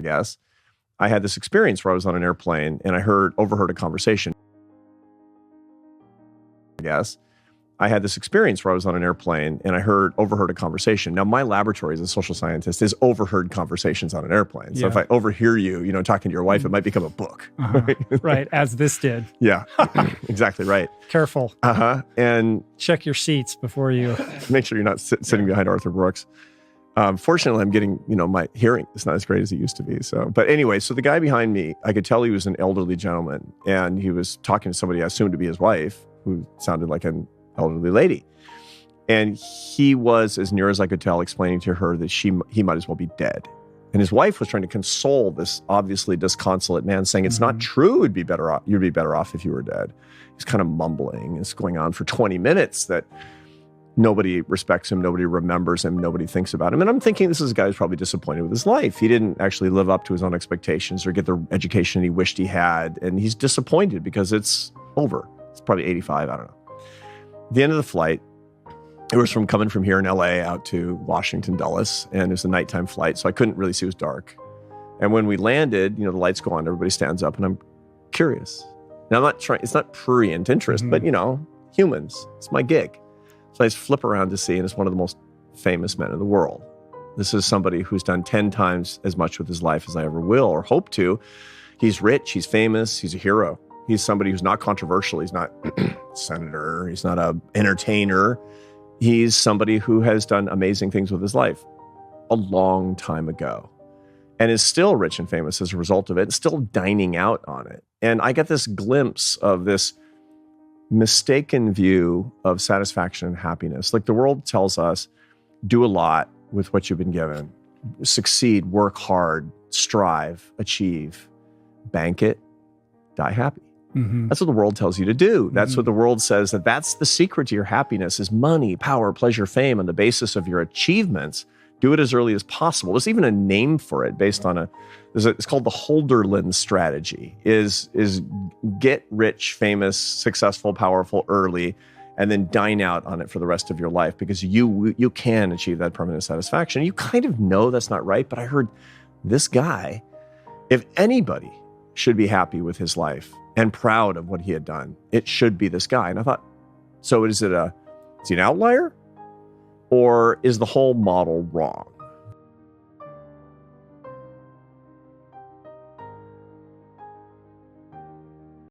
guess, I had this experience where I was on an airplane and I overheard a conversation. Overheard a conversation. Now, my laboratory as a social scientist is overheard conversations on an airplane. So if I overhear you, talking to your wife, it might become a book. Right, as this did. Yeah, exactly right. Careful. And check your seats before you... Make sure you're not sitting behind Arthur Brooks. Fortunately, I'm getting, my hearing is not as great as it used to be. But anyway, so the guy behind me, I could tell he was an elderly gentleman, and he was talking to somebody I assumed to be his wife, who sounded like an elderly lady. And he was, as near as I could tell, explaining to her that he might as well be dead. And his wife was trying to console this obviously disconsolate man, saying, it's not true, you'd be better off if you were dead. He's kind of mumbling. It's going on for 20 minutes that nobody respects him, nobody remembers him, nobody thinks about him. And I'm thinking this is a guy who's probably disappointed with his life. He didn't actually live up to his own expectations or get the education he wished he had. And he's disappointed because it's over. It's probably 85, I don't know. At the end of the flight, it was coming from here in LA out to Washington, Dulles, and it was a nighttime flight, so I couldn't really see. It was dark. And when we landed, the lights go on, everybody stands up, and I'm curious. Now, I'm not trying, it's not prurient interest, but, humans, it's my gig. So I just flip around to see, and it's one of the most famous men in the world. This is somebody who's done 10 times as much with his life as I ever will or hope to. He's rich, he's famous, he's a hero. He's somebody who's not controversial. He's not a senator. He's not an entertainer. He's somebody who has done amazing things with his life a long time ago and is still rich and famous as a result of it, still dining out on it. And I get this glimpse of this mistaken view of satisfaction and happiness. Like the world tells us, do a lot with what you've been given, succeed, work hard, strive, achieve, bank it, die happy. That's what the world tells you to do. That's what the world says, that's the secret to your happiness is money, power, pleasure, fame on the basis of your achievements. Do it as early as possible. There's even a name for it based on it's called the Holderlin strategy, is get rich, famous, successful, powerful early, and then dine out on it for the rest of your life because you can achieve that permanent satisfaction. You kind of know that's not right, but I heard this guy, if anybody should be happy with his life and proud of what he had done, it should be this guy. And I thought, so is he an outlier? Or is the whole model wrong?